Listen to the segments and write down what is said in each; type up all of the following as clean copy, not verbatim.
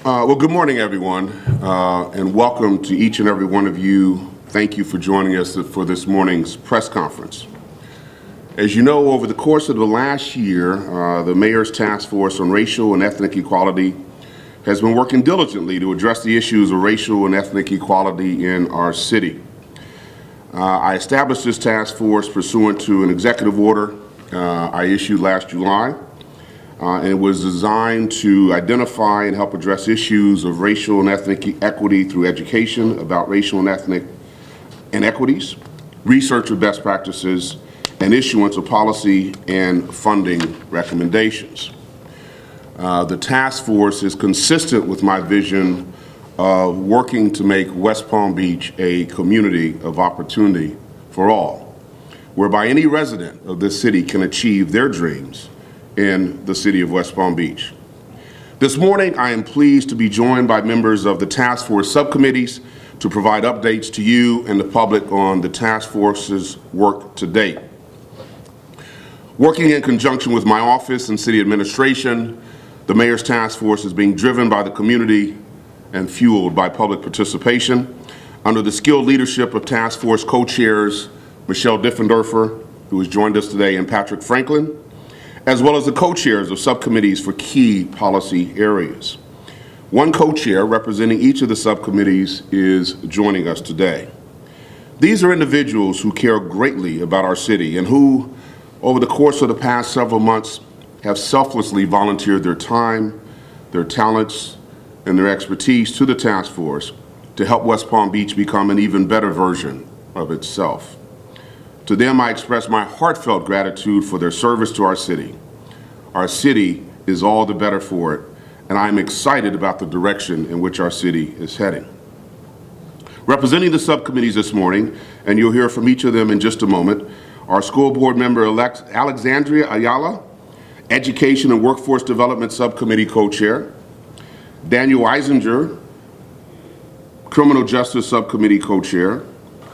Well, good morning, everyone, and welcome to each and every one of you. Thank you for joining us for this morning's press conference. As you know, over the course of the last year, the Mayor's Task Force on Racial and Ethnic Equality has been working diligently to address the issues of racial and ethnic equality in our city. I established this task force pursuant to an executive order I issued last July. And it was designed to identify and help address issues of racial and ethnic equity through education about racial and ethnic inequities, research of best practices, and issuance of policy and funding recommendations. The task force is consistent with my vision of working to make West Palm Beach a community of opportunity for all, whereby any resident of this city can achieve their dreams in the city of West Palm Beach. This morning, I am pleased to be joined by members of the task force subcommittees to provide updates to you and the public on the task force's work to date. Working in conjunction with my office and city administration, the Mayor's Task Force is being driven by the community and fueled by public participation under the skilled leadership of task force co-chairs Michelle Diffendorfer, who has joined us today, and Patrick Franklin, as well as the co-chairs of subcommittees for key policy areas. One co-chair representing each of the subcommittees is joining us today. These are individuals who care greatly about our city and who, over the course of the past several months, have selflessly volunteered their time, their talents, and their expertise to the task force to help West Palm Beach become an even better version of itself. To them, I express my heartfelt gratitude for their service to our city. Our city is all the better for it, and I'm excited about the direction in which our city is heading. Representing the subcommittees this morning, and you'll hear from each of them in just a moment, our school board member Alexandra Ayala, Education and Workforce Development Subcommittee co-chair, Danielle Eisinger, Criminal Justice Subcommittee co-chair,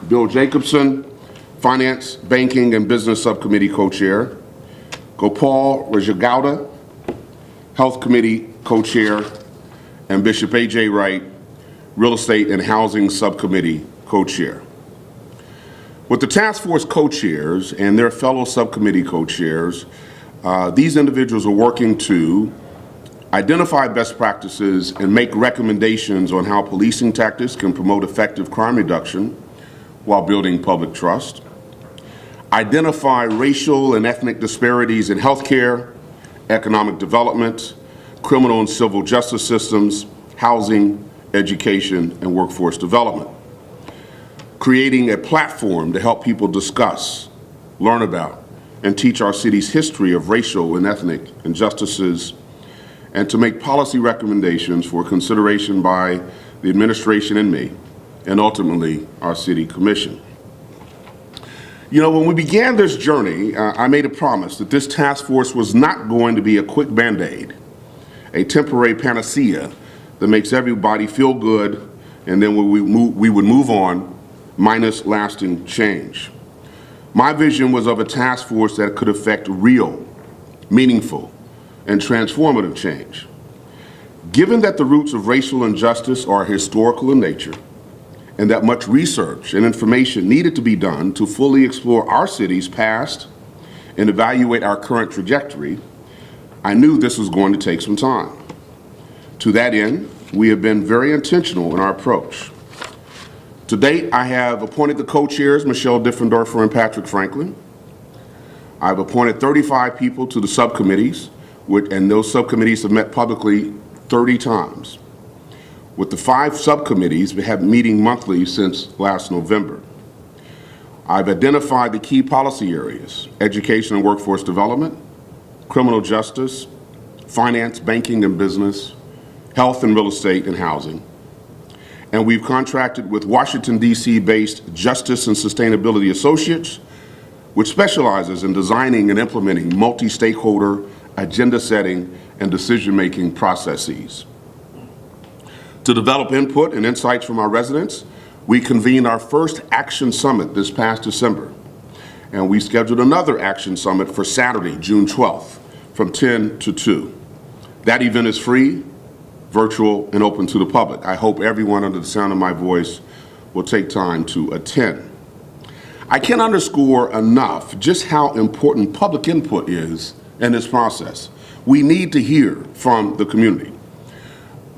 Bill Jacobson, Finance, Banking, and Business Subcommittee co-chair, Gopal Rajagada, Health Committee co-chair, and Bishop AJ Wright, Real Estate and Housing Subcommittee co-chair. With the task force co-chairs and their fellow subcommittee co-chairs, these individuals are working to identify best practices and make recommendations on how policing tactics can promote effective crime reduction while building public trust, identify racial and ethnic disparities in healthcare, economic development, criminal and civil justice systems, housing, education, and workforce development. Creating a platform to help people discuss, learn about, and teach our city's history of racial and ethnic injustices, and to make policy recommendations for consideration by the administration and me, and ultimately our city commission. You know, when we began this journey, I made a promise that this task force was not going to be a quick Band-Aid, a temporary panacea that makes everybody feel good, and then we would move on, minus lasting change. My vision was of a task force that could affect real, meaningful, and transformative change. Given that the roots of racial injustice are historical in nature, and that much research and information needed to be done to fully explore our city's past and evaluate our current trajectory, I knew this was going to take some time. To that end, we have been very intentional in our approach. To date, I have appointed the co-chairs, Michelle Diffendorfer and Patrick Franklin. I've appointed 35 people to the subcommittees, and those subcommittees have met publicly 30 times. With the 5 subcommittees, we have meeting monthly since last November. I've identified the key policy areas: education and workforce development, criminal justice, finance, banking and business, health and real estate and housing. And we've contracted with Washington, D.C.-based Justice and Sustainability Associates, which specializes in designing and implementing multi-stakeholder agenda setting and decision-making processes. To develop input and insights from our residents, we convened our first Action Summit this past December, and we scheduled another Action Summit for Saturday, June 12th, from 10 to 2. That event is free, virtual and open to the public. I hope everyone under the sound of my voice will take time to attend. I can't underscore enough just how important public input is in this process. We need to hear from the community.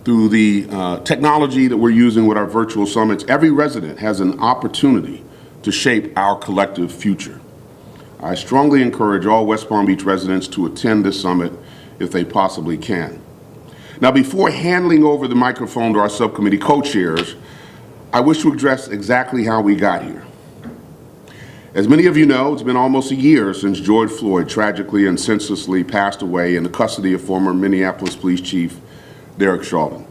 Through the technology that we're using with our virtual summits, every resident has an opportunity to shape our collective future. I strongly encourage all West Palm Beach residents to attend this summit if they possibly can. Now, before handing over the microphone to our subcommittee co-chairs, I wish to address exactly how we got here. As many of you know, it's been almost a year since George Floyd tragically and senselessly passed away in the custody of former Minneapolis Police Chief Derek Chauvin.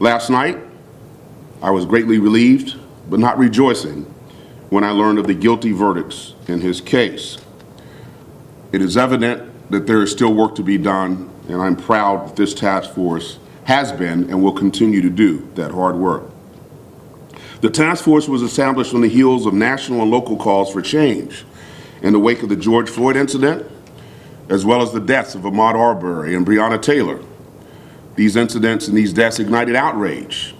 Last night, I was greatly relieved, but not rejoicing, when I learned of the guilty verdicts in his case. It is evident that there is still work to be done, and I'm proud that this task force has been and will continue to do that hard work. The task force was established on the heels of national and local calls for change in the wake of the George Floyd incident, as well as the deaths of Ahmaud Arbery and Breonna Taylor. These incidents and these deaths ignited outrage,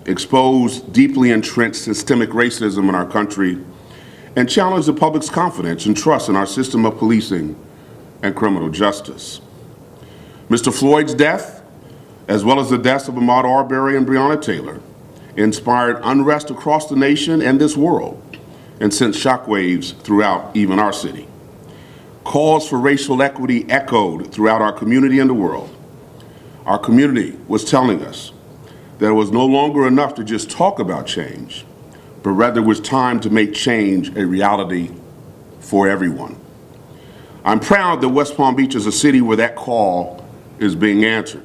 exposed deeply entrenched systemic racism in our country, and challenged the public's confidence and trust in our system of policing and criminal justice. Mr. Floyd's death, as well as the deaths of Ahmaud Arbery and Breonna Taylor, inspired unrest across the nation and this world, and sent shockwaves throughout even our city. Calls for racial equity echoed throughout our community and the world. Our community was telling us that it was no longer enough to just talk about change, but rather it was time to make change a reality for everyone. I'm proud that West Palm Beach is a city where that call is being answered.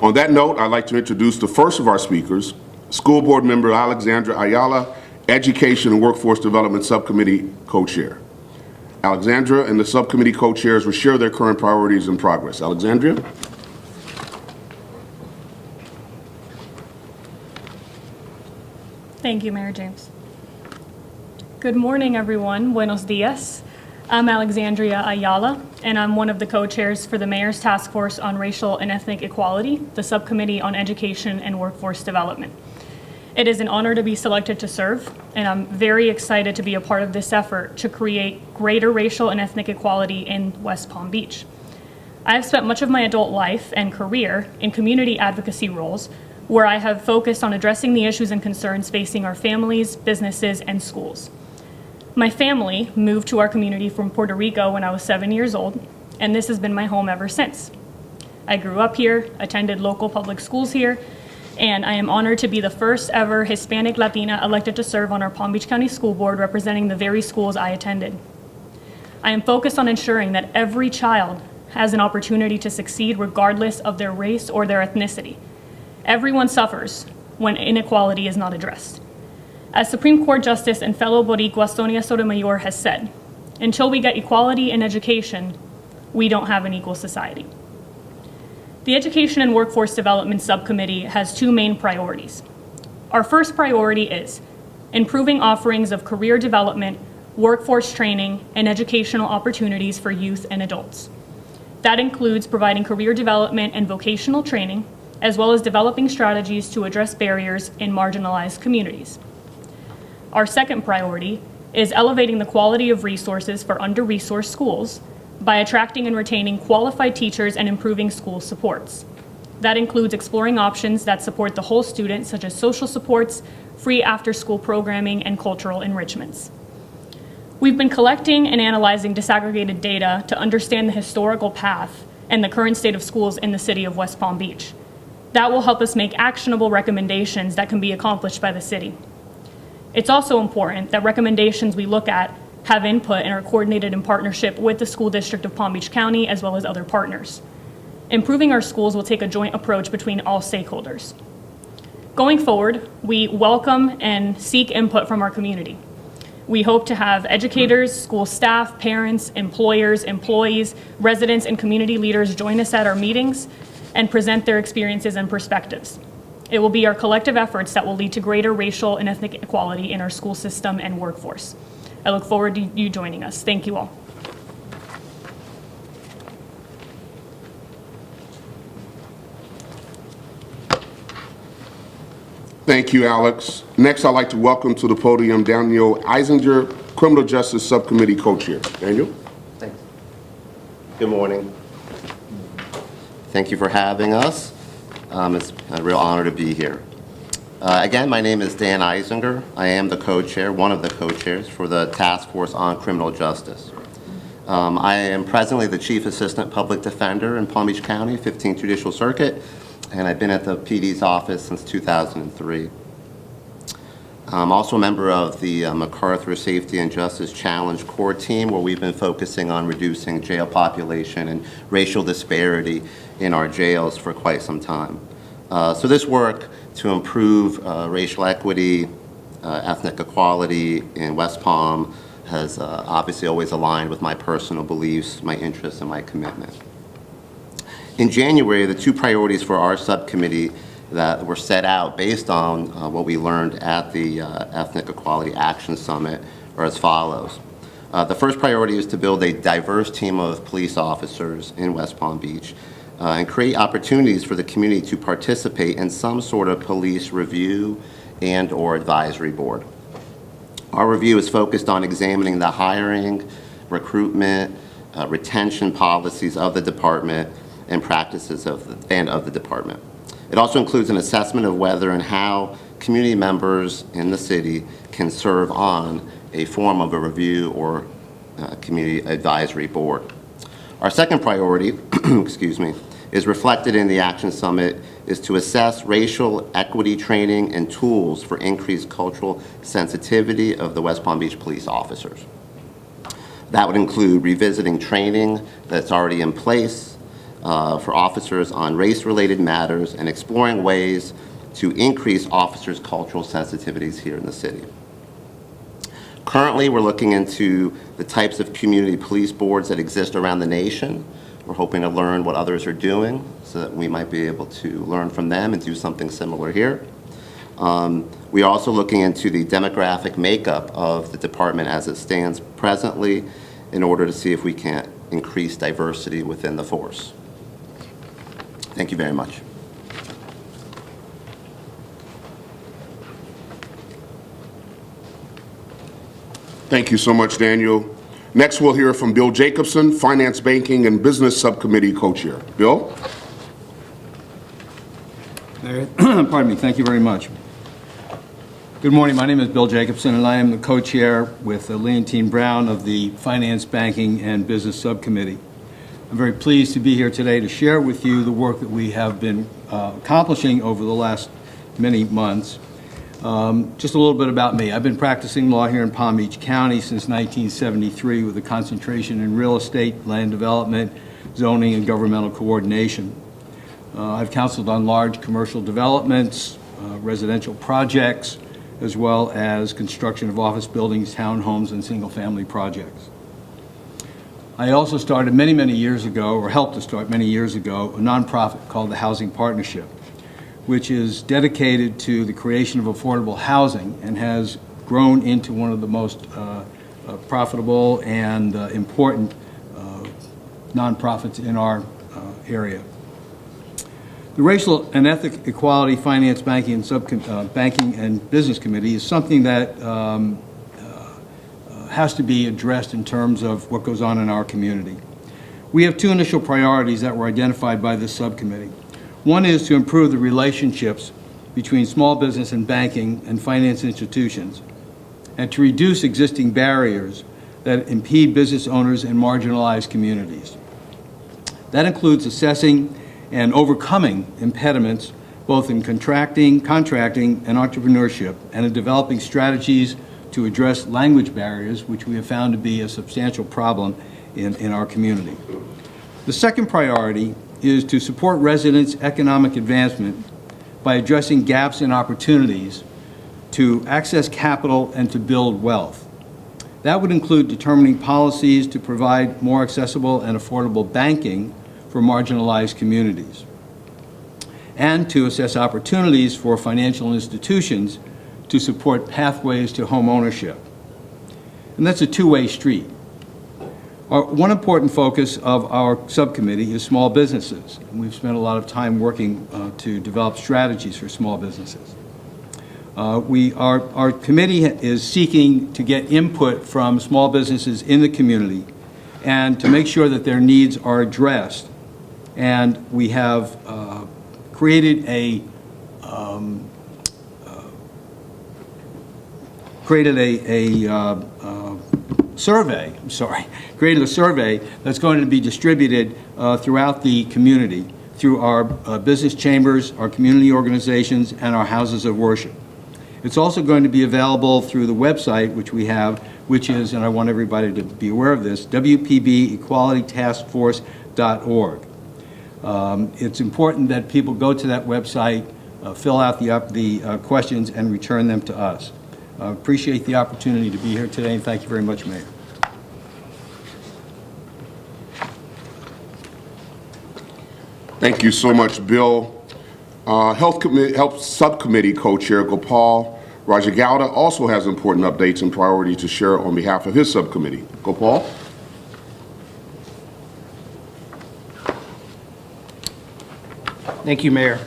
On that note, I'd like to introduce the first of our speakers, School Board Member Alexandra Ayala, Education and Workforce Development Subcommittee Co-Chair. Alexandra and the Subcommittee Co-Chairs will share their current priorities and progress. Alexandra? Thank you, Mayor James. Good morning, everyone. Buenos dias. I'm Alexandria Ayala, and I'm one of the co-chairs for the Mayor's Task Force on Racial and Ethnic Equality, the Subcommittee on Education and Workforce Development. It is an honor to be selected to serve, and I'm very excited to be a part of this effort to create greater racial and ethnic equality in West Palm Beach. I have spent much of my adult life and career in community advocacy roles, where I have focused on addressing the issues and concerns facing our families, businesses, and schools. My family moved to our community from Puerto Rico when I was 7 years old, and this has been my home ever since. I grew up here, attended local public schools here, and I am honored to be the first ever Hispanic Latina elected to serve on our Palm Beach County School Board representing the very schools I attended. I am focused on ensuring that every child has an opportunity to succeed regardless of their race or their ethnicity. Everyone suffers when inequality is not addressed. As Supreme Court Justice and fellow Boricua Sonia Sotomayor has said, until we get equality in education, we don't have an equal society. The Education and Workforce Development Subcommittee has two main priorities. Our first priority is improving offerings of career development, workforce training, and educational opportunities for youth and adults. That includes providing career development and vocational training, as well as developing strategies to address barriers in marginalized communities. Our second priority is elevating the quality of resources for under-resourced schools by attracting and retaining qualified teachers and improving school supports. That includes exploring options that support the whole student, such as social supports, free after-school programming, and cultural enrichments. We've been collecting and analyzing disaggregated data to understand the historical path and the current state of schools in the city of West Palm Beach. That will help us make actionable recommendations that can be accomplished by the city. It's also important that recommendations we look at have input and are coordinated in partnership with the School District of Palm Beach County as well as other partners. Improving our schools will take a joint approach between all stakeholders. Going forward, we welcome and seek input from our community. We hope to have educators, school staff, parents, employers, employees, residents, and community leaders join us at our meetings and present their experiences and perspectives. It will be our collective efforts that will lead to greater racial and ethnic equality in our school system and workforce. I look forward to you joining us. Thank you all. Thank you, Alex. Next, I'd like to welcome to the podium Danielle Eisinger, Criminal Justice Subcommittee Co-Chair. Daniel? Thanks. Good morning. Thank you for having us. It's a real honor to be here. Again, my name is Dan Eisinger. I am the co-chair, one of the co-chairs for the Task Force on Criminal Justice. I am presently the Chief Assistant Public Defender in Palm Beach County, 15th Judicial Circuit, and I've been at the PD's office since 2003. I'm also a member of the MacArthur Safety and Justice Challenge Core Team, where we've been focusing on reducing jail population and racial disparity in our jails for quite some time. So this work to improve racial equity, ethnic equality in West Palm has obviously always aligned with my personal beliefs, my interests, and my commitment. In January, the two priorities for our subcommittee that were set out based on what we learned at the Ethnic Equality Action Summit are as follows. The first priority is to build a diverse team of police officers in West Palm Beach and create opportunities for the community to participate in some sort of police review and/or advisory board. Our review is focused on examining the hiring, recruitment, retention policies of the department and practices of the department. It also includes an assessment of whether and how community members in the city can serve on a form of a review or community advisory board. Our second priority, excuse me, is reflected in the Action Summit is to assess racial equity training and tools for increased cultural sensitivity of the West Palm Beach police officers. That would include revisiting training that's already in place for officers on race-related matters and exploring ways to increase officers' cultural sensitivities here in the city. Currently, we're looking into the types of community police boards that exist around the nation. We're hoping to learn what others are doing so that we might be able to learn from them and do something similar here. We are also looking into the demographic makeup of the department as it stands presently in order to see if we can increase diversity within the force. Thank you very much. Thank you so much, Daniel. Next, we'll hear from Bill Jacobson, Finance, Banking, and Business Subcommittee Co-Chair. Bill? Pardon me. Thank you very much. Good morning. My name is Bill Jacobson, and I am the co-chair with Leontine Brown of the Finance, Banking, and Business Subcommittee. I'm very pleased to be here today to share with you the work that we have been accomplishing over the last many months. Just a little bit about me. I've been practicing law here in Palm Beach County since 1973 with a concentration in real estate, land development, zoning, and governmental coordination. I've counseled on large commercial developments, residential projects, as well as construction of office buildings, townhomes, and single-family projects. I also started many years ago, or helped to start many years ago, a nonprofit called the Housing Partnership, which is dedicated to the creation of affordable housing and has grown into one of the most profitable and important nonprofits in our area. The Racial and Ethnic Equality Finance, Banking, and Banking and Business Committee is something that has to be addressed in terms of what goes on in our community. We have two initial priorities that were identified by this subcommittee. One is to improve the relationships between small business and banking and finance institutions, and to reduce existing barriers that impede business owners and marginalized communities. That includes assessing and overcoming impediments both in contracting, and entrepreneurship, and in developing strategies to address language barriers, which we have found to be a substantial problem in our community. The second priority is to support residents' economic advancement by addressing gaps in opportunities to access capital and to build wealth. That would include determining policies to provide more accessible and affordable banking for marginalized communities, and to assess opportunities for financial institutions to support pathways to home ownership. And that's a two-way street. One important focus of our subcommittee is small businesses. And we've spent a lot of time working to develop strategies for small businesses. Our committee is seeking to get input from small businesses in the community and to make sure that their needs are addressed. And we have created a survey, created a survey that's going to be distributed throughout the community through our business chambers, our community organizations, and our houses of worship. It's also going to be available through the website, which we have, which is, and I want everybody to be aware of this, WPB-EqualityTaskforce.org. It's important that people go to that website, fill out the questions, and return them to us. Appreciate the opportunity to be here today, and thank you very much, Mayor. Thank you so much, Bill. Health Subcommittee Co-Chair Gopal Rajagada also has important updates and priorities to share on behalf of his subcommittee. Gopal? Thank you, Mayor.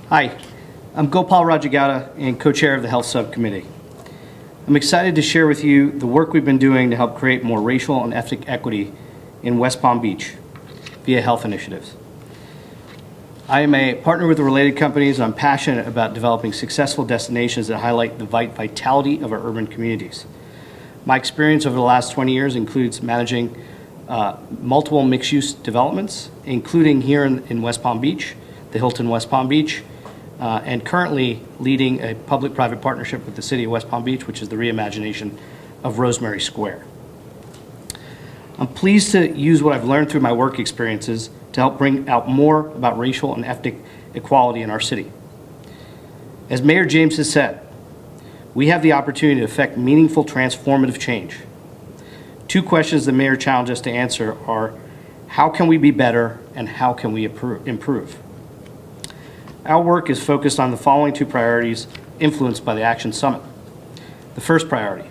Hi, I'm Gopal Rajagada and co-chair of the Health Subcommittee. I'm excited to share with you the work we've been doing to help create more racial and ethnic equity in West Palm Beach via health initiatives. I am a partner with the related companies, and I'm passionate about developing successful destinations that highlight the vitality of our urban communities. My experience over the last 20 years includes managing multiple mixed-use developments, including here in West Palm Beach, the Hilton West Palm Beach, and currently leading a public-private partnership with the City of West Palm Beach, which is the reimagination of Rosemary Square. I'm pleased to use what I've learned through my work experiences to help bring out more about racial and ethnic equality in our city. As Mayor James has said, we have the opportunity to affect meaningful, transformative change. Two questions the Mayor challenged us to answer are, how can we be better and how can we improve? Our work is focused on the following two priorities influenced by the Action Summit. The first priority,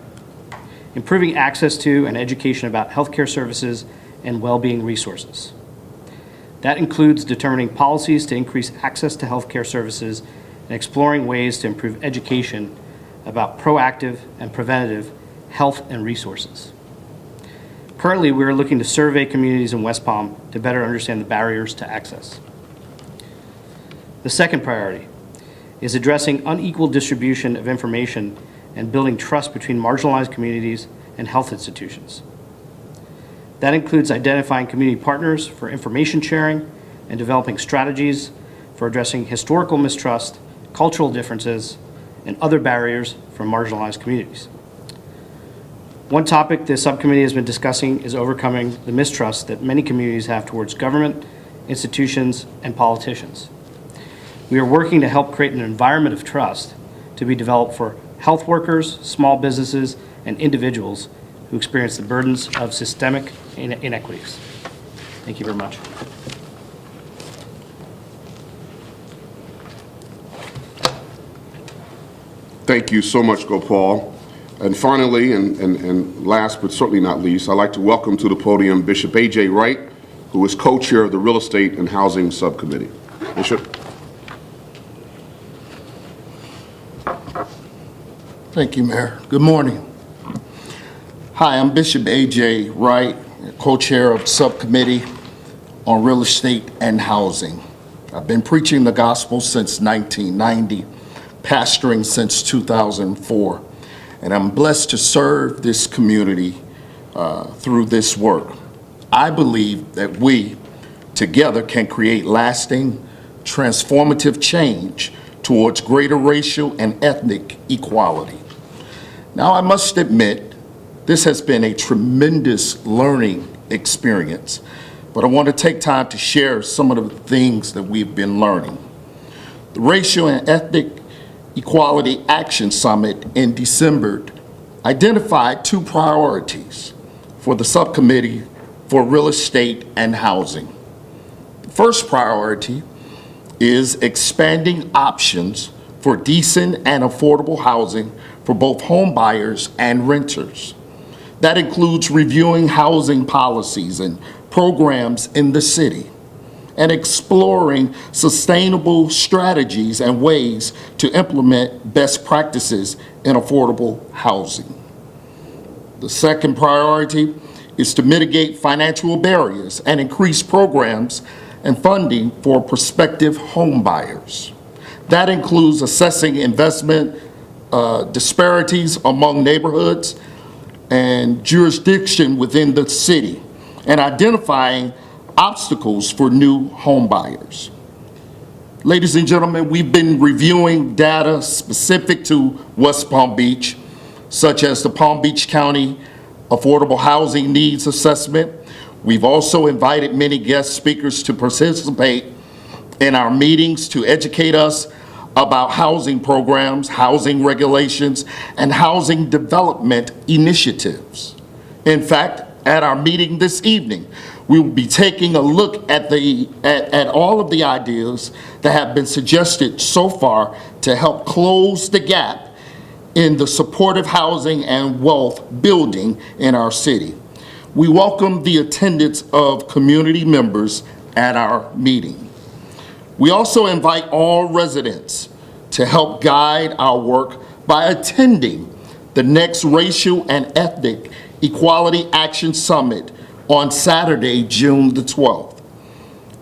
improving access to and education about healthcare services and well-being resources. That includes determining policies to increase access to healthcare services and exploring ways to improve education about proactive and preventative health and resources. Currently, we are looking to survey communities in West Palm to better understand the barriers to access. The second priority is addressing unequal distribution of information and building trust between marginalized communities and health institutions. That includes identifying community partners for information sharing and developing strategies for addressing historical mistrust, cultural differences, and other barriers from marginalized communities. One topic the subcommittee has been discussing is overcoming the mistrust that many communities have towards government, institutions, and politicians. We are working to help create an environment of trust to be developed for health workers, small businesses, and individuals who experience the burdens of systemic inequities. Thank you very much. Thank you so much, Gopal. And finally, and last but certainly not least, I'd like to welcome to the podium Bishop AJ Wright, who is co-chair of the Real Estate and Housing Subcommittee. Bishop. Thank you, Mayor. Good morning. Hi, I'm Bishop AJ Wright, co-chair of Subcommittee on Real Estate and Housing. I've been preaching the gospel since 1990, pastoring since 2004, and I'm blessed to serve this community through this work. I believe that we together can create lasting, transformative change towards greater racial and ethnic equality. Now, I must admit, this has been a tremendous learning experience, but I want to take time to share some of the things that we've been learning. The Racial and Ethnic Equality Action Summit in December identified two priorities for the Subcommittee for Real Estate and Housing. The first priority is expanding options for decent and affordable housing for both home buyers and renters. That includes reviewing housing policies and programs in the city and exploring sustainable strategies and ways to implement best practices in affordable housing. The second priority is to mitigate financial barriers and increase programs and funding for prospective home buyers. That includes assessing investment disparities among neighborhoods and jurisdiction within the city, and identifying obstacles for new home buyers. Ladies and gentlemen, we've been reviewing data specific to West Palm Beach, such as the Palm Beach County Affordable Housing Needs Assessment. We've also invited many guest speakers to participate in our meetings to educate us about housing programs, housing regulations, and housing development initiatives. In fact, at our meeting this evening, we will be taking a look at all of the ideas that have been suggested so far to help close the gap in the supportive housing and wealth building in our city. We welcome the attendance of community members at our meeting. We also invite all residents to help guide our work by attending the next Racial and Ethnic Equality Action Summit on Saturday, June the 12th.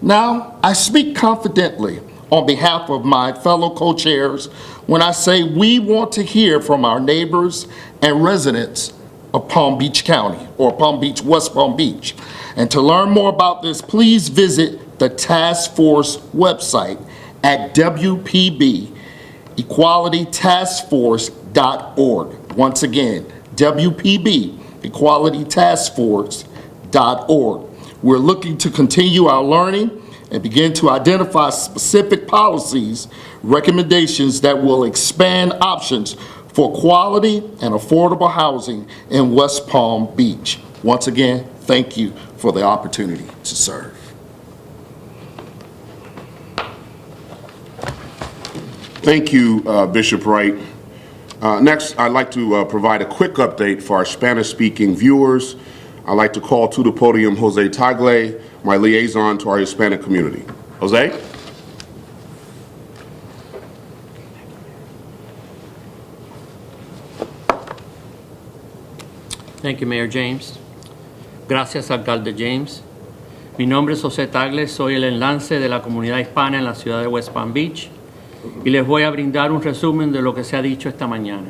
Now, I speak confidently on behalf of my fellow co-chairs when I say we want to hear from our neighbors and residents of Palm Beach County, or Palm Beach, West Palm Beach. And to learn more about this, please visit the Taskforce website at WPB-EqualityTaskforce.org. Once again, WPB-EqualityTaskforce.org. We're looking to continue our learning and begin to identify specific policies, recommendations that will expand options for quality and affordable housing in West Palm Beach. Once again, thank you for the opportunity to serve. Thank you, Bishop Wright. Next, I'd like to provide a quick update for our Spanish-speaking viewers. I'd like to call to the podium Jose Tagle, my liaison to our Hispanic community. Jose? Thank you, Mayor James. Gracias, Alcalde James. Mi nombre es José Tagle, soy el enlace de la comunidad hispana en la ciudad de West Palm Beach y les voy a brindar un resumen de lo que se ha dicho esta mañana.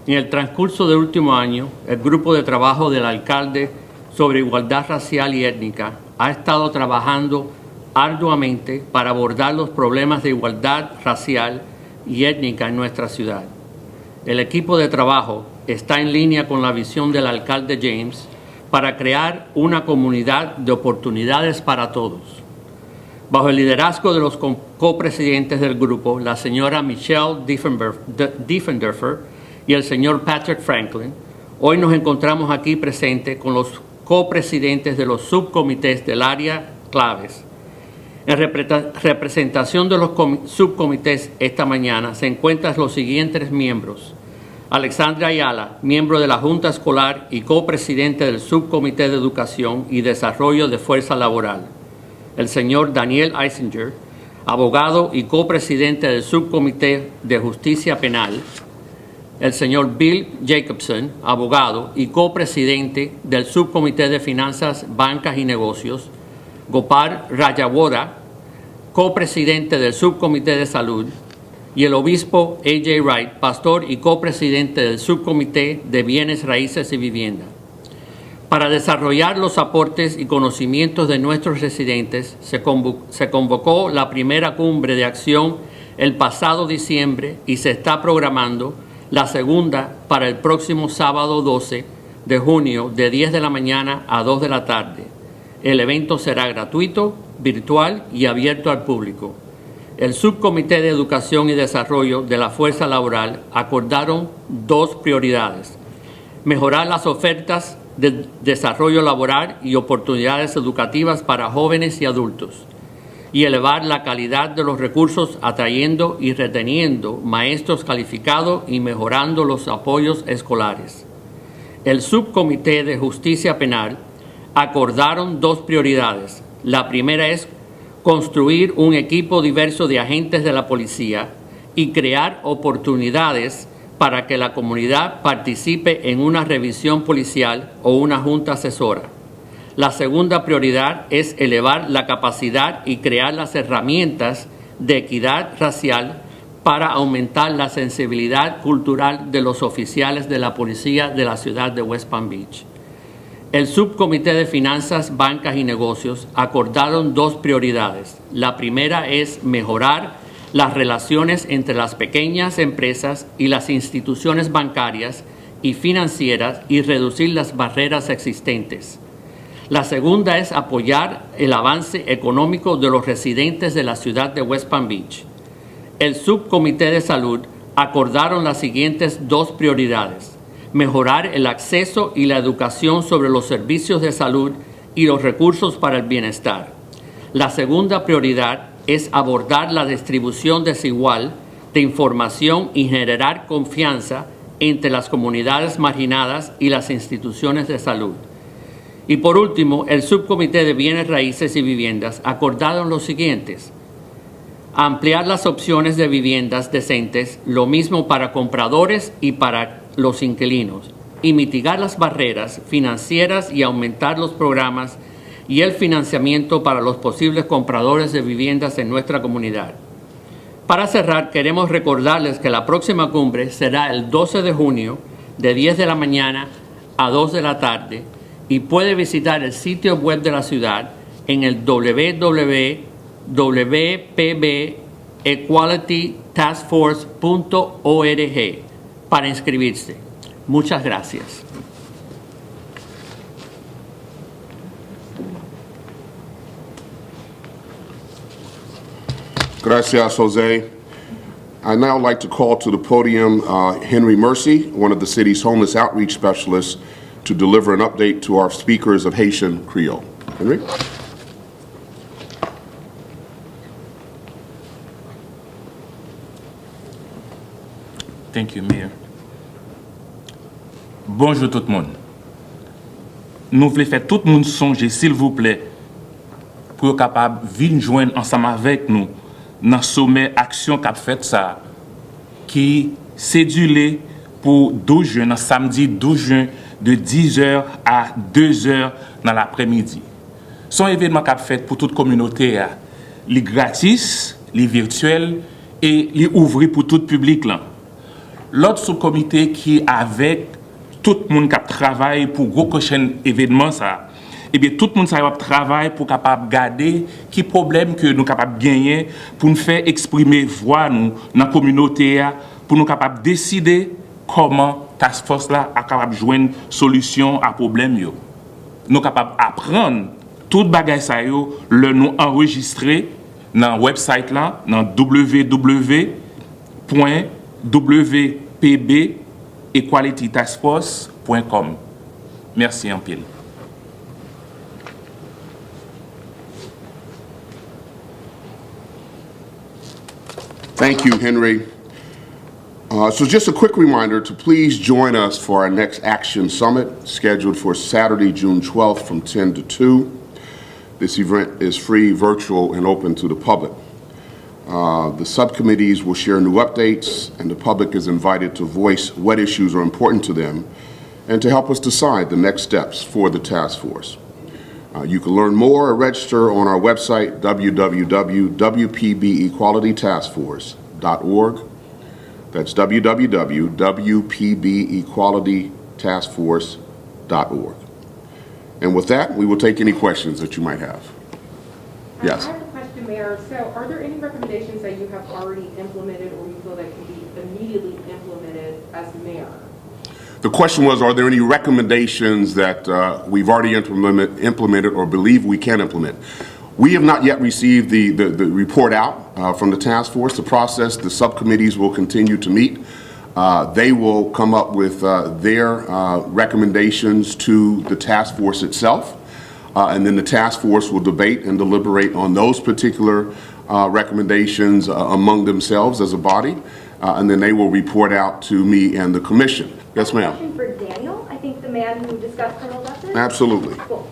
En el transcurso del último año, el grupo de trabajo del alcalde sobre igualdad racial y étnica ha estado trabajando arduamente para abordar los problemas de igualdad racial y étnica en nuestra ciudad. El equipo de trabajo está en línea con la visión del alcalde James para crear una comunidad de oportunidades para todos. Bajo el liderazgo de los copresidentes del grupo, la señora Michelle Diefendorfer y el señor Patrick Franklin, hoy nos encontramos aquí presentes con los copresidentes de los subcomités del área claves. En representación de los subcomités esta mañana se encuentran los siguientes miembros: Alexandra Ayala, miembro de la Junta Escolar y copresidente del Subcomité de Educación y Desarrollo de Fuerza Laboral; el señor Danielle Eisinger, abogado y copresidente del Subcomité de Justicia Penal; el señor Bill Jacobson, abogado y copresidente del Subcomité de Finanzas, Bancas y Negocios; Gopal Rajagada, copresidente del Subcomité de Salud; y el obispo AJ Wright, pastor y copresidente del Subcomité de Bienes Raíces y Vivienda. Para desarrollar los aportes y conocimientos de nuestros residentes, se convocó la primera cumbre de acción el pasado diciembre y se está programando la segunda para el próximo sábado 12 de junio de 10 de la mañana a 2 de la tarde. El evento será gratuito, virtual y abierto al público. El Subcomité de Educación y Desarrollo de la Fuerza Laboral acordaron dos prioridades: mejorar las ofertas de desarrollo laboral y oportunidades educativas para jóvenes y adultos, y elevar la calidad de los recursos atrayendo y reteniendo maestros calificados y mejorando los apoyos escolares. El Subcomité de Justicia Penal acordaron dos prioridades. La primera es construir un equipo diverso de agentes de la policía y crear oportunidades para que la comunidad participe en una revisión policial o una junta asesora. La segunda prioridad es elevar la capacidad y crear las herramientas de equidad racial para aumentar la sensibilidad cultural de los oficiales de la policía de la ciudad de West Palm Beach. El Subcomité de Finanzas, Bancas y Negocios acordaron dos prioridades. La primera es mejorar las relaciones entre las pequeñas empresas y las instituciones bancarias y financieras y reducir las barreras existentes. La segunda es apoyar el avance económico de los residentes de la ciudad de West Palm Beach. El Subcomité de Salud acordaron las siguientes dos prioridades: mejorar el acceso y la educación sobre los servicios de salud y los recursos para el bienestar. La segunda prioridad es abordar la distribución desigual de información y generar confianza entre las comunidades marginadas y las instituciones de salud. Y por último, el Subcomité de Bienes Raíces y Viviendas acordaron los siguientes: ampliar las opciones de viviendas decentes, lo mismo para compradores y para los inquilinos, y mitigar las barreras financieras y aumentar los programas y el financiamiento para los posibles compradores de viviendas en nuestra comunidad. Para cerrar, queremos recordarles que la próxima cumbre será el 12 de junio de 10 de la mañana a 2 de la tarde y puede visitar el sitio web de la ciudad en el www.WPB-TaskForce.org para inscribirse. Muchas gracias. Gracias, Jose. I'd now like to call to the podium Henry Mercy, one of the city's homeless outreach specialists, to deliver an update to our speakers of Haitian Creole. Henry? Thank you, Mayor. Bonjour tout le monde. Nous voulons faire tout le monde songer, s'il vous plaît, pour être capable de venir joindre ensemble avec nous dans le sommet action qu'a fait ça, qui cédulé pour 12 juin, samedi 12 juin, de 10h à 2h dans l'après-midi. Son événement qu'a fait pour toute communauté, il est gratis, il est virtuel et il est ouvert pour tout public. L'autre sous-comité qui avec tout le monde qui travaille pour gros prochain événement ça, et bien tout le monde ça va travailler pour capable garder qui problème que nous capable gagner pour nous faire exprimer voix nous dans la communauté pour nous capable décider comment Taskforce là a capable joindre solution à problème yo. Nous capable apprendre tout bagage ça yo le nous enregistrer dans website là dans www.wpb-equalitytaskforce.com. Merci en pile. Thank you, Henry. So just a quick reminder to please join us for our next Action Summit, scheduled for Saturday, June 12th from 10 to 2. This event is free, virtual, and open to the public. The subcommittees will share new updates, and the public is invited to voice what issues are important to them and to help us decide the next steps for the task force. You can learn more or register on our website, www.wpbequalitytaskforce.org. That's www.wpbequalitytaskforce.org. And with that, we will take any questions that you might have. Yes. I have a question, Mayor. So are there any recommendations that you have already implemented or you feel that can be immediately implemented as mayor? The question was, are there any recommendations that we've already implemented or believe we can implement? We have not yet received the report out from the task force. The process, the subcommittees will continue to meet. They will come up with their recommendations to the task force itself. And then the task force will debate and deliberate on those particular recommendations among themselves as a body. And then they will report out to me and the commission. Yes, ma'am. Question for Daniel, I think the man who discussed criminal justice? Absolutely. Cool.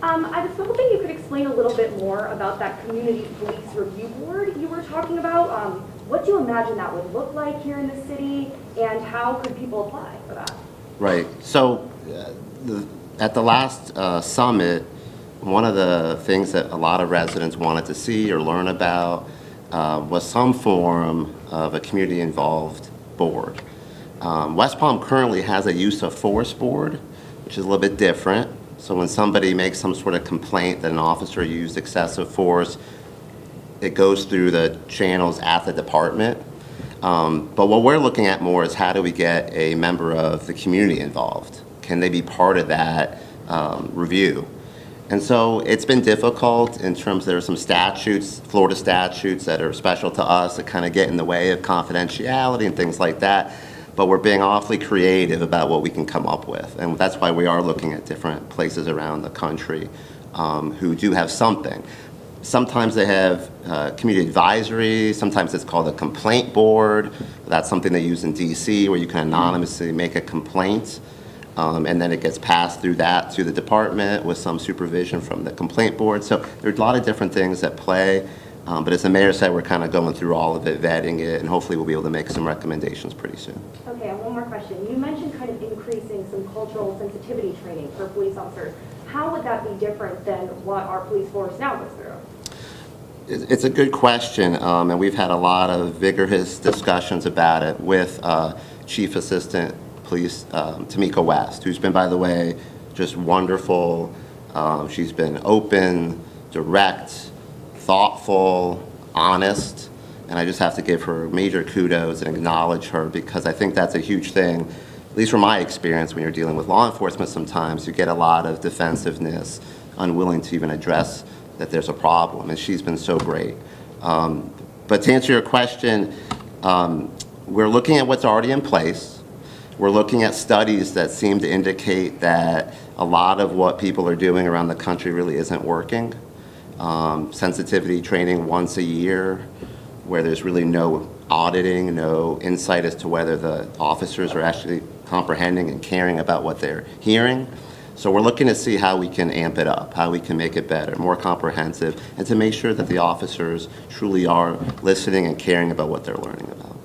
I was hoping you could explain a little bit more about that community police review board you were talking about? What do you imagine that would look like here in the city, and how could people apply for that? Right. So at the last summit, one of the things that a lot of residents wanted to see or learn about was some form of a community-involved board. West Palm currently has a use of force board, which is a little bit different. So when somebody makes some sort of complaint that an officer used excessive force, it goes through the channels at the department. But what we're looking at more is how do we get a member of the community involved? Can they be part of that review? And so it's been difficult in terms, there are some statutes, Florida statutes that are special to us that kind of get in the way of confidentiality and things like that. But we're being awfully creative about what we can come up with. And that's why we are looking at different places around the country who do have something. Sometimes they have community advisory, sometimes it's called a complaint board. That's something they use in DC where you can anonymously make a complaint. And then it gets passed through that to the department with some supervision from the complaint board. So there's a lot of different things at play. But as the mayor said, we're kind of going through all of it, vetting it, and hopefully we'll be able to make some recommendations pretty soon. Okay, and one more question. You mentioned kind of increasing some cultural sensitivity training for police officers. How would that be different than what our police force now goes through? It's a good question, and we've had a lot of vigorous discussions about it with Chief Assistant Police Tamika West, who's been, by the way, just wonderful. She's been open, direct, thoughtful, honest, and I just have to give her major kudos and acknowledge her because I think that's a huge thing, at least from my experience when you're dealing with law enforcement sometimes, you get a lot of defensiveness, unwilling to even address that there's a problem, and she's been so great. But to answer your question, we're looking at what's already in place. We're looking at studies that seem to indicate that a lot of what people are doing around the country really isn't working. Sensitivity training once a year, where there's really no auditing, no insight as to whether the officers are actually comprehending and caring about what they're hearing. So we're looking to see how we can amp it up, how we can make it better, more comprehensive, and to make sure that the officers truly are listening and caring about what they're learning about.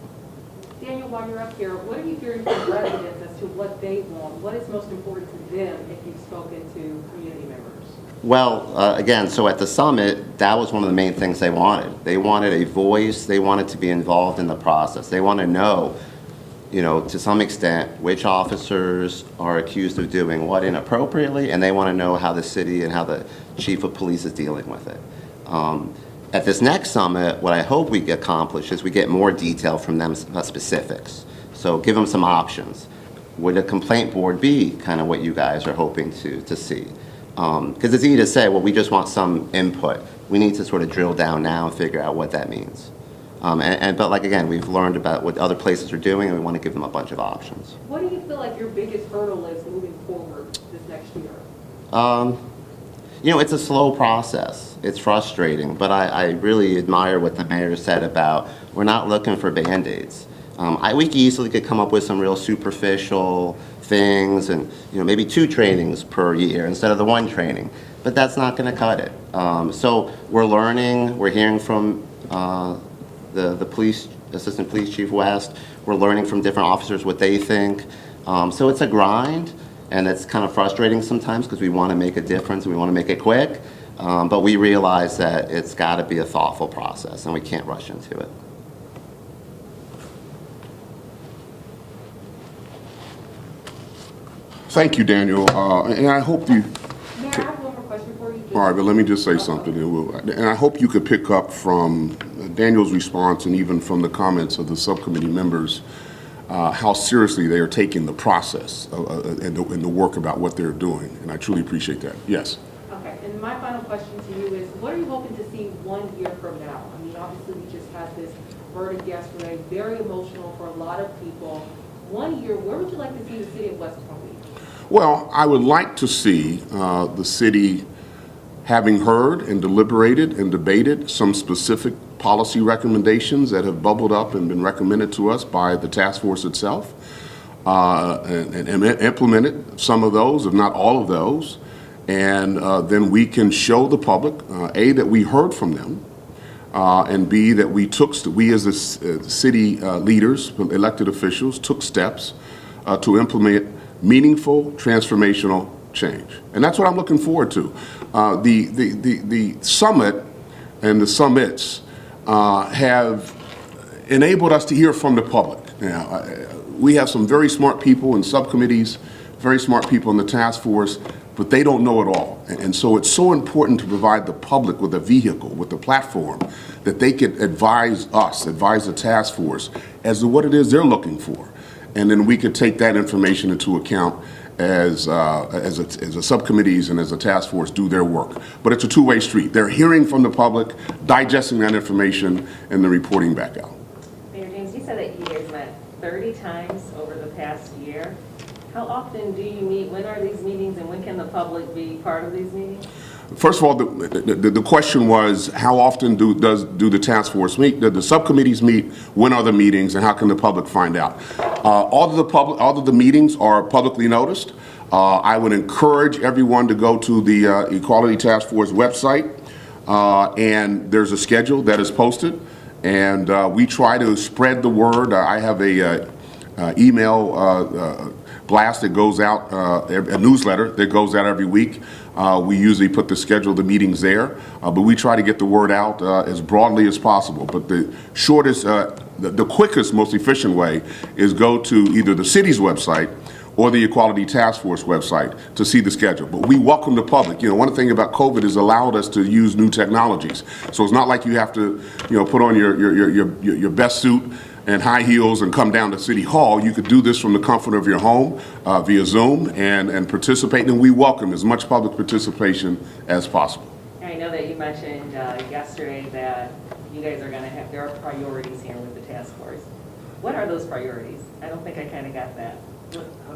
Daniel, while you're up here, what are you hearing from residents as to what they want? What is most important to them if you've spoken to community members? Well, again, so at the summit, that was one of the main things they wanted. They wanted a voice. They wanted to be involved in the process. They want to know, to some extent, which officers are accused of doing what inappropriately, and they want to know how the city and how the chief of police is dealing with it. At this next summit, what I hope we accomplish is we get more detail from them about specifics. So give them some options. Would a complaint board be kind of what you guys are hoping to see? Because it's easy to say, well, we just want some input. We need to sort of drill down now and figure out what that means. But like, again, we've learned about what other places are doing, and we want to give them a bunch of options. What do you feel like your biggest hurdle is moving forward this next year? It's a slow process. It's frustrating, but I really admire what the mayor said about we're not looking for Band-Aids. We easily could come up with some real superficial things and maybe 2 trainings per year instead of the 1 training, but that's not going to cut it. So we're learning. We're hearing from the police, Assistant Police Chief West. We're learning from different officers what they think. So it's a grind, and it's kind of frustrating sometimes because we want to make a difference and we want to make it quick, but we realize that it's got to be a thoughtful process and we can't rush into it. Thank you, Daniel, and I hope you... Mayor, I have one more question for you. All right, but let me just say something, and I hope you could pick up from Daniel's response and even from the comments of the subcommittee members how seriously they are taking the process and the work about what they're doing, and I truly appreciate that. Yes. Okay, and my final question to you is, what are you hoping to see 1 year from now? I mean, obviously, we just had this verdict yesterday, very emotional for a lot of people. 1 year, where would you like to see the city of West Palm Beach? Well, I would like to see the city having heard and deliberated and debated some specific policy recommendations that have bubbled up and been recommended to us by the task force itself, and implemented some of those, if not all of those, And then we can show the public, A, that we heard from them, and B, that we as the city leaders, elected officials, took steps to implement meaningful, transformational change. And that's what I'm looking forward to. The summit and the summits have enabled us to hear from the public. We have some very smart people in subcommittees, very smart people in the task force, but they don't know it all. And so it's so important to provide the public with a vehicle, with a platform, that they can advise us, advise the task force as to what it is they're looking for. And then we could take that information into account as the subcommittees and as the task force do their work. But it's a two-way street. They're hearing from the public, digesting that information, and then reporting back out. Mayor James, you said that you guys met 30 times over the past year. How often do you meet? When are these meetings, and when can the public be part of these meetings? First of all, the question was, how often do the task force meet? Do the subcommittees meet? When are the meetings, and how can the public find out? All of the meetings are publicly noticed. I would encourage everyone to go to the Equality Task Force website, and there's a schedule that is posted, and we try to spread the word. I have a email blast that goes out, a newsletter that goes out every week. We usually put the schedule of the meetings there, but we try to get the word out as broadly as possible. But the shortest, the quickest, most efficient way is go to either the city's website or the Equality Task Force website to see the schedule. But we welcome the public. You know, one thing about COVID is allowed us to use new technologies. So it's not like you have to, put on your best suit and high heels and come down to City Hall. You could do this from the comfort of your home via Zoom and participate, and we welcome as much public participation as possible. I know that you mentioned yesterday that you guys are going to have, there are priorities here with the task force. What are those priorities? I don't think I kind of got that.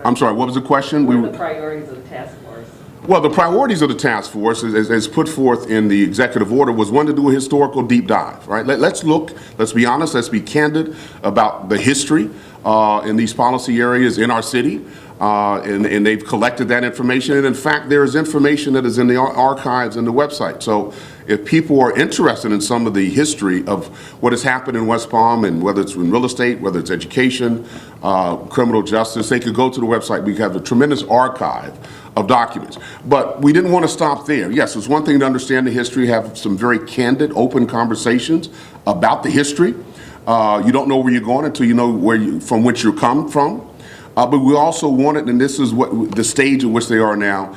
I'm sorry, what was the question? What are the priorities of the task force? Well, the priorities of the task force, as put forth in the executive order, was one, to do a historical deep dive, right? Let's be honest, let's be candid about the history in these policy areas in our city, and they've collected that information. And in fact, there is information that is in the archives and the website. So if people are interested in some of the history of what has happened in West Palm, and whether it's in real estate, whether it's education, criminal justice, they could go to the website. We have a tremendous archive of documents. But we didn't want to stop there. Yes, it's one thing to understand the history, have some very candid, open conversations about the history. You don't know where you're going until you know from which you come from. But we also wanted, and this is what the stage in which they are now,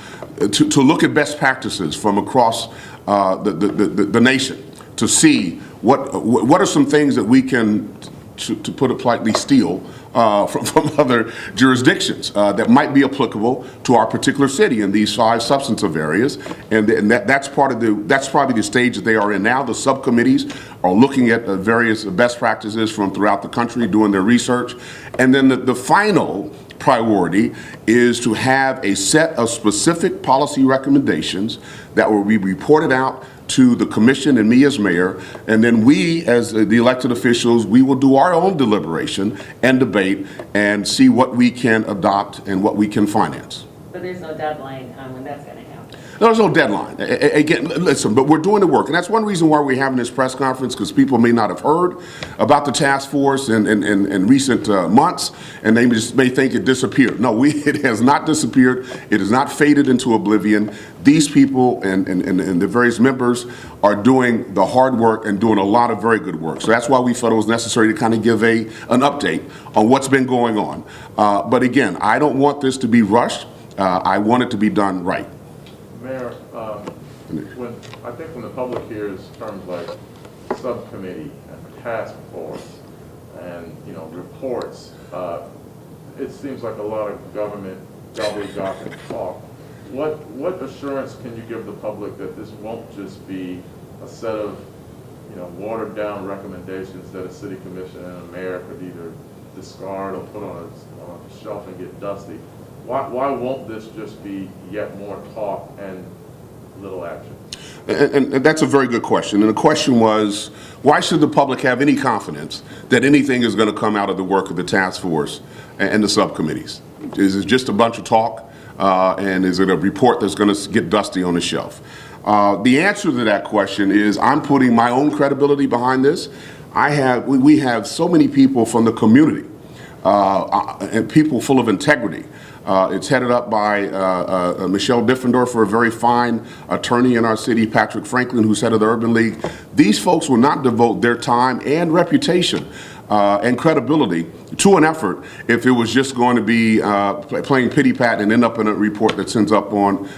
to look at best practices from across the nation, to see what are some things that we can, to put it politely, steal from other jurisdictions that might be applicable to our particular city in these 5 substantive areas, and that's probably the stage that they are in now. The subcommittees are looking at various best practices from throughout the country, doing their research, and then the final priority is to have a set of specific policy recommendations that will be reported out to the commission and me as mayor, and then we as the elected officials, we will do our own deliberation and debate and see what we can adopt and what we can finance. But there's no deadline on when that's going to happen. There's no deadline. Again, listen, but we're doing the work. And that's one reason why we're having this press conference, because people may not have heard about the task force in recent months, and they just may think it disappeared. No, it has not disappeared. It has not faded into oblivion. These people and the various members are doing the hard work and doing a lot of very good work. So that's why we felt it was necessary to kind of give an update on what's been going on. But again, I don't want this to be rushed. I want it to be done right. Mayor, when the public hears terms like subcommittee and task force and reports, it seems like a lot of government gobbledygook and talk. What assurance can you give the public that this won't just be a set of watered down recommendations that a city commission and a mayor could either discard or put on a shelf and get dusty? Why won't this just be yet more talk and little action? And that's a very good question. And the question was, why should the public have any confidence that anything is going to come out of the work of the task force and the subcommittees? Is it just a bunch of talk? and is it a report that's going to get dusty on the shelf? The answer to that question is I'm putting my own credibility behind this. We have so many people from the community and people full of integrity. It's headed up by Michelle Diffendorfer, a very fine attorney in our city, Patrick Franklin, who's head of the Urban League. These folks will not devote their time and reputation and credibility to an effort if it was just going to be playing pity pat and end up in a report that ends up on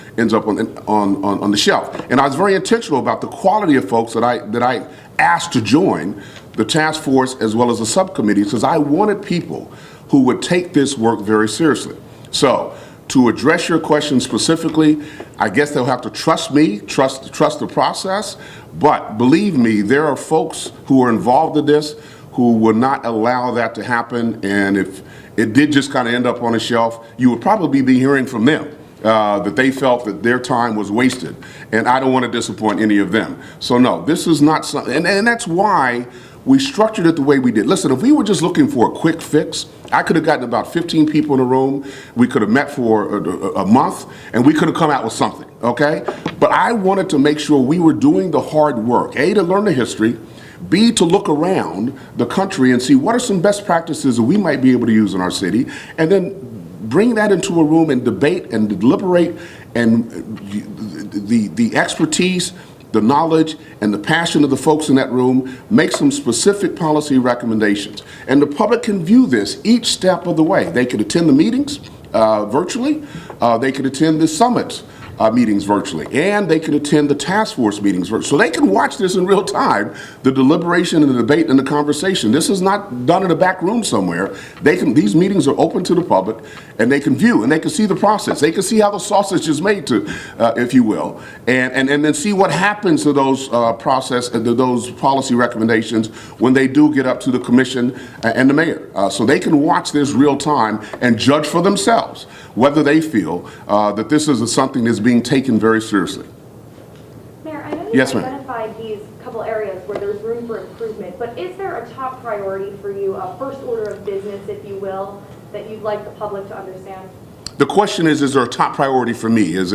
the shelf. And I was very intentional about the quality of folks that I asked to join the task force as well as the subcommittee, because I wanted people who would take this work very seriously. So, to address your question specifically, I guess they'll have to trust me, trust the process, but believe me, there are folks who are involved in this who would not allow that to happen, and if it did just kind of end up on a shelf, you would probably be hearing from them that they felt that their time was wasted, and I don't want to disappoint any of them. So no, this is not something, and that's why we structured it the way we did. Listen, if we were just looking for a quick fix, I could have gotten about 15 people in a room, we could have met for a month, and we could have come out with something, okay? But I wanted to make sure we were doing the hard work, A, to learn the history, B, to look around the country and see what are some best practices that we might be able to use in our city, and then bring that into a room and debate and deliberate, and the expertise, the knowledge, and the passion of the folks in that room make some specific policy recommendations. And the public can view this each step of the way. They could attend the meetings virtually, they could attend the summits meetings virtually, and they can attend the task force meetings virtually. So they can watch this in real time, the deliberation and the debate and the conversation. This is not done in a back room somewhere. These meetings are open to the public, and they can view and they can see the process. They can see how the sausage is made, if you will, and then see what happens to those those policy recommendations when they do get up to the commission and the mayor. So they can watch this real time and judge for themselves whether they feel that this is something that's being taken very seriously. Mayor, I know you Yes, ma'am. identified these couple areas where there's room for improvement, but is there a top priority for you, a first order of business, if you will, that you'd like the public to understand? The question is there a top priority for me? Is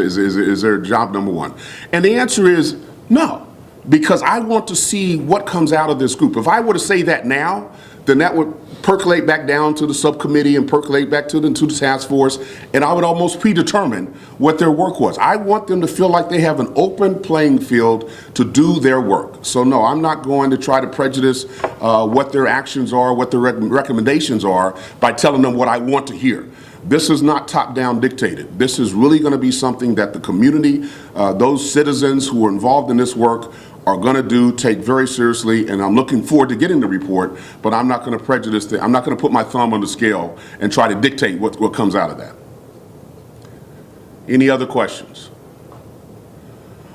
there job number one? And the answer is no, because I want to see what comes out of this group. If I were to say that now, then that would percolate back down to the subcommittee and percolate back to the task force, and I would almost predetermine what their work was. I want them to feel like they have an open playing field to do their work. So no, I'm not going to try to prejudice what their actions are, what their recommendations are, by telling them what I want to hear. This is not top-down dictated. This is really going to be something that the community, those citizens who are involved in this work, are going to take very seriously, and I'm looking forward to getting the report, but I'm not going to prejudice I'm not going to put my thumb on the scale and try to dictate what comes out of that. Any other questions?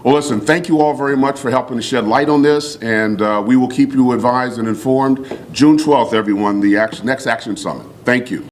Well, listen, thank you all very much for helping to shed light on this, and we will keep you advised and informed. June 12th, everyone, the next Action Summit. Thank you.